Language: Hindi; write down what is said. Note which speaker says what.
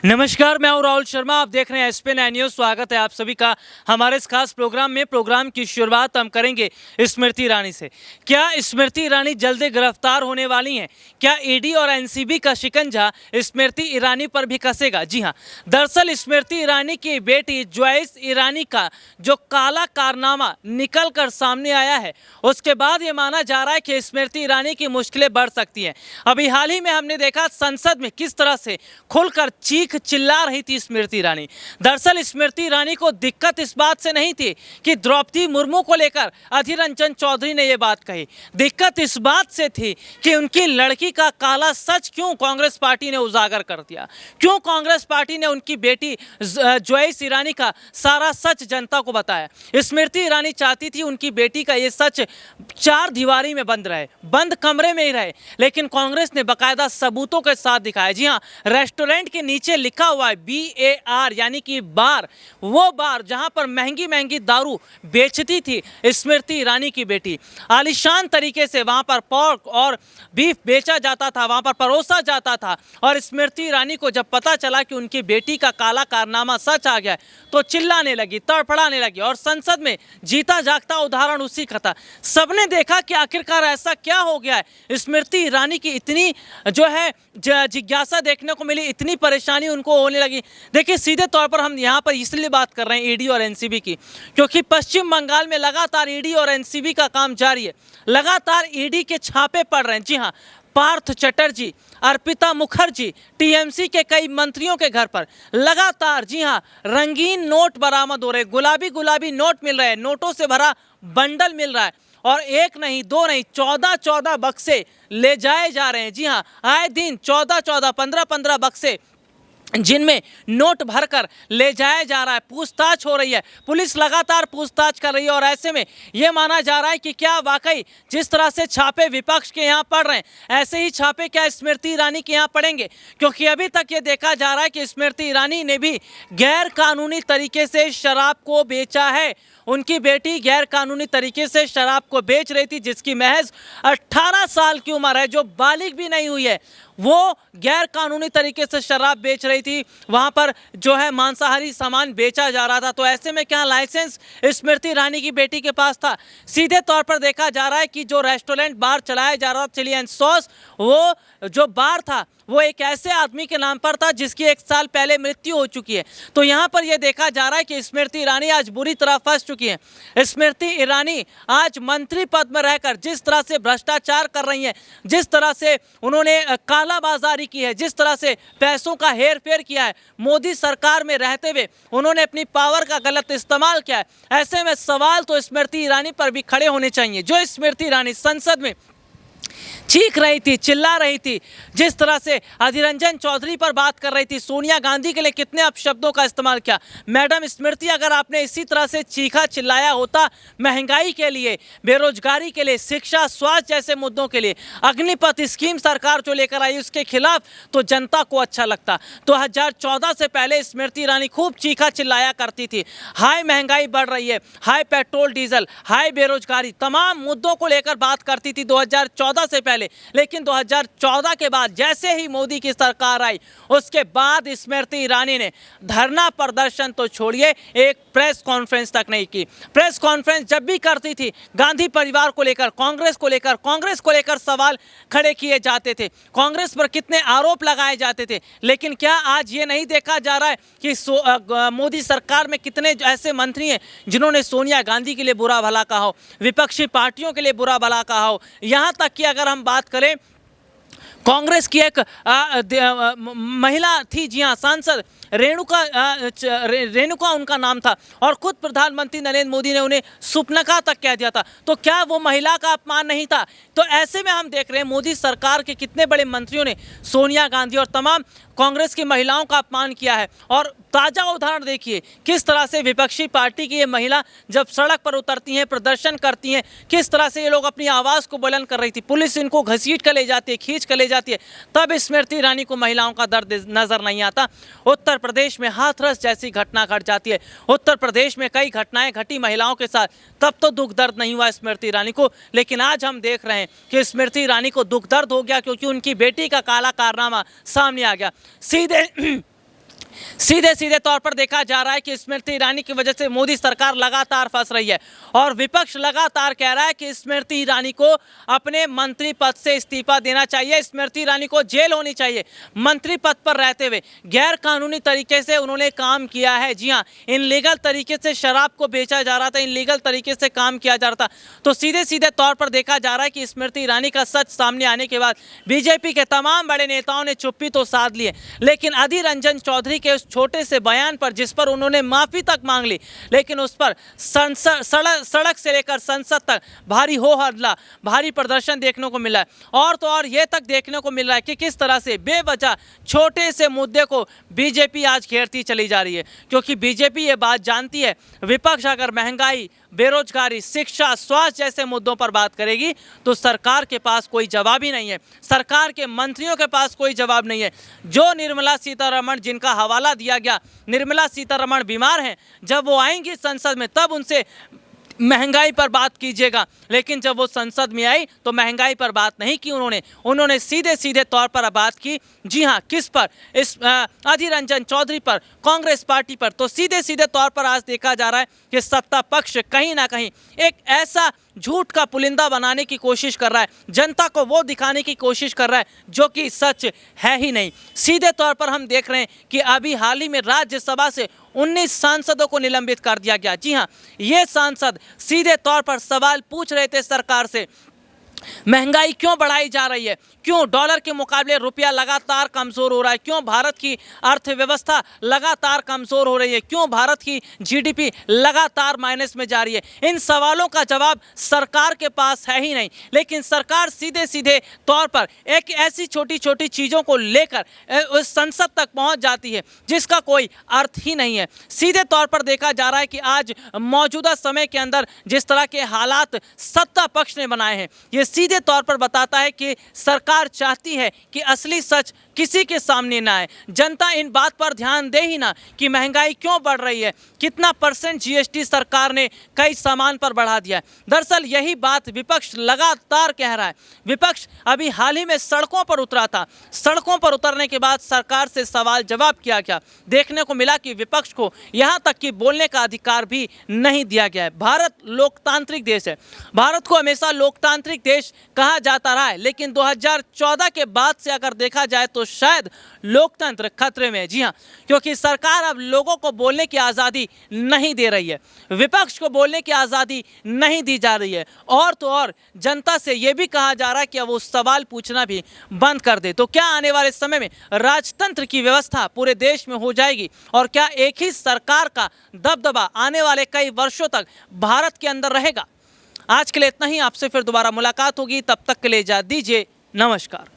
Speaker 1: नमस्कार, मैं हूं राहुल शर्मा। आप देख रहे हैं SP9 न्यूज़। स्वागत है आप सभी का हमारे इस खास प्रोग्राम में। प्रोग्राम की शुरुआत हम करेंगे स्मृति ईरानी से। क्या स्मृति ईरानी जल्दी गिरफ्तार होने वाली हैं? क्या ED और NCB का शिकंजा स्मृति ईरानी पर भी कसेगा? जी हां, दरअसल स्मृति ईरानी की बेटी ज्वाइस ईरानी का जो काला कारनामा निकल कर सामने आया है, उसके बाद ये माना जा रहा है कि स्मृति ईरानी की मुश्किलें बढ़ सकती हैं। अभी हाल ही में हमने देखा संसद में किस तरह से खुलकर चीख चिल्ला रही थी स्मृति ईरानी। दरअसल स्मृति ईरानी को दिक्कत इस बात से नहीं थी कि द्रौपदी मुर्मू को लेकर अधीर रंजन चौधरी ने यह बात कही। दिक्कत इस बात से थी कि उनकी लड़की का काला सच क्यों कांग्रेस पार्टी ने उजागर कर दिया, क्यों कांग्रेस पार्टी ने उनकी बेटी ज्वाइस ईरानी का सारा सच जनता को बताया। स्मृति ईरानी चाहती थी उनकी बेटी का ये सच चार दीवारी में बंद रहे, बंद कमरे में ही रहे, लेकिन कांग्रेस ने बाकायदा सबूतों के साथ दिखाया। जी हाँ, रेस्टोरेंट के नीचे लिखा हुआ है BAR यानी कि बार, वो बार जहां पर महंगी महंगी दारू बेचती थी स्मृति ईरानी की बेटी। आलीशान तरीके से वहां पर पोर्क और बीफ बेचा जाता था, वहां पर परोसा जाता था। और स्मृति ईरानी को जब पता चला कि उनकी बेटी का काला कारनामा सच आ गया तो चिल्लाने लगी, तड़फड़ाने लगी। और संसद में जीता जागता उदाहरण उसी का था। सबने देखा कि आखिरकार ऐसा क्या हो गया है, स्मृति ईरानी की इतनी जो है जिज्ञासा देखने को मिली, इतनी परेशानी उनको होने लगी। देखिए, सीधे तौर पर हम यहाँ पर इसलिए बात कर रहे हैं ED और NCB की, क्योंकि पश्चिम बंगाल में लगातार ED और NCB का काम जारी है। लगातार ED के छापे पड़ रहे हैं। जी हाँ, पार्थ चटर्जी, अर्पिता मुखर्जी, TMC के कई मंत्रियों के घर पर लगातार, जी हाँ, रंगीन नोट बरामद हो रहे, गुलाबी गुलाबी नोट मिल रहे हैं, नोटों से भरा बंडल मिल रहा है। और एक नहीं, दो नहीं, 14 बक्से ले जाए जा रहे हैं। जी हाँ, आए दिन 14 15 बक्से जिनमें नोट भरकर ले जाया जा रहा है। पूछताछ हो रही है, पुलिस लगातार पूछताछ कर रही है। और ऐसे में यह माना जा रहा है कि क्या वाकई जिस तरह से छापे विपक्ष के यहाँ पड़ रहे हैं, ऐसे ही छापे क्या स्मृति ईरानी के यहाँ पड़ेंगे? क्योंकि अभी तक ये देखा जा रहा है कि स्मृति ईरानी ने भी गैर कानूनी तरीके से शराब को बेचा है। उनकी बेटी गैर कानूनी तरीके से शराब को बेच रही थी, जिसकी महज 18 साल की उम्र है, जो बालिग भी नहीं हुई है, वो गैर कानूनी तरीके से शराब बेच रही थी। वहां पर जो है मांसाहारी सामान बेचा जा रहा था। तो ऐसे में क्या लाइसेंस स्मृति ईरानी की बेटी के पास था? सीधे तौर पर देखा जा रहा है कि जो रेस्टोरेंट बार चलाया जा रहा था चिली एंड सॉस, वो जो बार था वो एक ऐसे आदमी के नाम पर था जिसकी 1 साल पहले मृत्यु हो चुकी है। तो यहाँ पर यह देखा जा रहा है कि स्मृति ईरानी आज बुरी तरह फंस चुकी है। स्मृति ईरानी आज मंत्री पद में रहकर जिस तरह से भ्रष्टाचार कर रही हैं, जिस तरह से उन्होंने कालाबाजारी की है, जिस तरह से पैसों का हेर फेर किया है, मोदी सरकार में रहते हुए उन्होंने अपनी पावर का गलत इस्तेमाल किया है, ऐसे में सवाल तो स्मृति ईरानी पर भी खड़े होने चाहिए। जो स्मृति ईरानी संसद में चीख रही थी, चिल्ला रही थी, जिस तरह से अधीर रंजन चौधरी पर बात कर रही थी, सोनिया गांधी के लिए कितने अपशब्दों का इस्तेमाल किया। मैडम स्मृति, अगर आपने इसी तरह से चीखा चिल्लाया होता महंगाई के लिए, बेरोजगारी के लिए, शिक्षा, स्वास्थ्य जैसे मुद्दों के लिए, अग्निपथ स्कीम सरकार जो लेकर आई उसके खिलाफ, तो जनता को अच्छा लगता। 2014 से पहले स्मृति ईरानी खूब चीखा चिल्लाया करती थी। हाई महंगाई बढ़ रही है, हाई पेट्रोल डीजल, हाई बेरोजगारी, तमाम मुद्दों को लेकर बात करती थी 2014 से पहले। लेकिन 2014 के बाद जैसे ही मोदी की सरकार आई, उसके बाद स्मृति ईरानी ने धरना प्रदर्शन तो छोड़िए, एक प्रेस कॉन्फ्रेंस तक नहीं की। प्रेस कॉन्फ्रेंस जब भी करती थी, गांधी परिवार को लेकर, कांग्रेस को लेकर सवाल खड़े किए जाते थे, कांग्रेस पर कितने आरोप लगाए जाते थे। लेकिन क्या आज ये नहीं देखा जा रहा है कि मोदी सरकार में कितने ऐसे मंत्री हैं जिन्होंने सोनिया गांधी के लिए बुरा भला कहा हो, विपक्षी पार्टियों के लिए बुरा भला कहा हो। यहां तक कि अगर हम बात करें, कांग्रेस की एक महिला थी, जी हाँ, सांसद रेणुका उनका नाम था, और खुद प्रधानमंत्री नरेंद्र मोदी ने उन्हें सुपनखा तक कह दिया था। तो क्या वो महिला का अपमान नहीं था? तो ऐसे में हम देख रहे हैं मोदी सरकार के कितने बड़े मंत्रियों ने सोनिया गांधी और तमाम कांग्रेस की महिलाओं का अपमान किया है। और ताज़ा उदाहरण देखिए, किस तरह से विपक्षी पार्टी की ये महिला जब सड़क पर उतरती हैं, प्रदर्शन करती हैं, किस तरह से ये लोग अपनी आवाज़ को बुलंद कर रही थी। पुलिस इनको घसीट कर ले जाती है, खींच कर ले जाती है, तब स्मृति ईरानी को महिलाओं का दर्द नजर नहीं आता। उत्तर प्रदेश में हाथरस जैसी घटना घट जाती है, उत्तर प्रदेश में कई घटनाएं घटी महिलाओं के साथ, तब तो दुख दर्द नहीं हुआ स्मृति ईरानी को। लेकिन आज हम देख रहे हैं कि स्मृति ईरानी को दुख दर्द हो गया, क्योंकि उनकी बेटी का काला कारनामा सामने आ गया। सीधे सीधे सीधे तौर पर देखा जा रहा है कि स्मृति ईरानी की वजह से मोदी सरकार लगातार फंस रही है और विपक्ष लगातार कह रहा है कि स्मृति ईरानी को अपने मंत्री पद से इस्तीफा देना चाहिए, स्मृति ईरानी को जेल होनी चाहिए। मंत्री पद पर रहते हुए गैर कानूनी तरीके से उन्होंने काम किया है। जी हाँ, इनलीगल तरीके से शराब को बेचा जा रहा था, इनलीगल तरीके से काम किया जा रहा था। तो सीधे सीधे तौर पर देखा जा रहा है कि स्मृति ईरानी का सच सामने आने के बाद बीजेपी के तमाम बड़े नेताओं ने चुप्पी तो साध ली है, लेकिन अधीर रंजन चौधरी के उस छोटे से बयान पर, जिस पर उन्होंने माफी तक मांग ली, लेकिन उस पर सड़क से लेकर संसद तक भारी हो हल्ला, भारी प्रदर्शन देखने को मिला है। और तो और ये तक देखने को मिल रहा है कि किस तरह से बेवजह छोटे से मुद्दे को बीजेपी आज घेरती चली जा रही है, क्योंकि बीजेपी ये बात जानती है विपक्ष अगर महंगाई, बेरोजगारी, शिक्षा, स्वास्थ्य जैसे मुद्दों पर बात करेगी तो सरकार के पास कोई जवाब ही नहीं है, सरकार के मंत्रियों के पास कोई जवाब नहीं है। जो निर्मला सीतारमण, जिनका हवाला दिया गया, निर्मला सीतारमण बीमार हैं, जब वो आएंगी संसद में तब उनसे महंगाई पर बात कीजिएगा, लेकिन जब वो संसद में आई तो महंगाई पर बात नहीं की उन्होंने सीधे सीधे तौर पर बात की। जी हाँ, किस पर? इस अधीर रंजन चौधरी पर, कांग्रेस पार्टी पर। तो सीधे सीधे तौर पर आज देखा जा रहा है कि सत्ता पक्ष कहीं ना कहीं एक ऐसा झूठ का पुलिंदा बनाने की कोशिश कर रहा है, जनता को वो दिखाने की कोशिश कर रहा है जो कि सच है ही नहीं। सीधे तौर पर हम देख रहे हैं कि अभी हाल ही में राज्यसभा से 19 सांसदों को निलंबित कर दिया गया। जी हाँ, ये सांसद सीधे तौर पर सवाल पूछ रहे थे सरकार से, महंगाई क्यों बढ़ाई जा रही है, क्यों डॉलर के मुकाबले रुपया लगातार कमजोर हो रहा है, क्यों भारत की अर्थव्यवस्था लगातार कमजोर हो रही है, क्यों भारत की जीडीपी लगातार माइनस में जा रही है। इन सवालों का जवाब सरकार के पास है ही नहीं, लेकिन सरकार सीधे सीधे तौर पर एक ऐसी छोटी छोटी चीज़ों को लेकर उस संसद तक पहुंच जाती है जिसका कोई अर्थ ही नहीं है। सीधे तौर पर देखा जा रहा है कि आज मौजूदा समय के अंदर जिस तरह के हालात सत्ता पक्ष ने बनाए हैं, ये सीधे तौर पर बताता है कि सरकार चाहती है कि असली सच किसी के सामने ना आए, जनता इन बात पर ध्यान दे ही ना कि महंगाई क्यों बढ़ रही है, कितना % जीएसटी सरकार ने कई सामान पर बढ़ा दिया है। दरअसल यही बात विपक्ष लगातार कह रहा है। विपक्ष अभी हाल ही में सड़कों पर उतरा था, सड़कों पर उतरने के बाद सरकार से सवाल जवाब किया गया, देखने को मिला कि विपक्ष को यहाँ तक कि बोलने का अधिकार भी नहीं दिया गया है। भारत लोकतांत्रिक देश है, भारत को हमेशा लोकतांत्रिक देश कहा जाता रहा है, लेकिन 2014 के बाद से अगर देखा जाए तो शायद लोकतंत्र खतरे में है। जी हाँ, क्योंकि सरकार अब लोगों को बोलने की आज़ादी नहीं दे रही है, विपक्ष को बोलने की आज़ादी नहीं दी जा रही है, और तो और जनता से यह भी कहा जा रहा है कि अब वो सवाल पूछना भी बंद कर दे। तो क्या आने वाले समय में राजतंत्र की व्यवस्था पूरे देश में हो जाएगी, और क्या एक ही सरकार का दबदबा आने वाले कई वर्षों तक भारत के अंदर रहेगा? आज के लिए इतना ही, आपसे फिर दोबारा मुलाकात होगी, तब तक के लिए इजाज़त दीजिए, नमस्कार।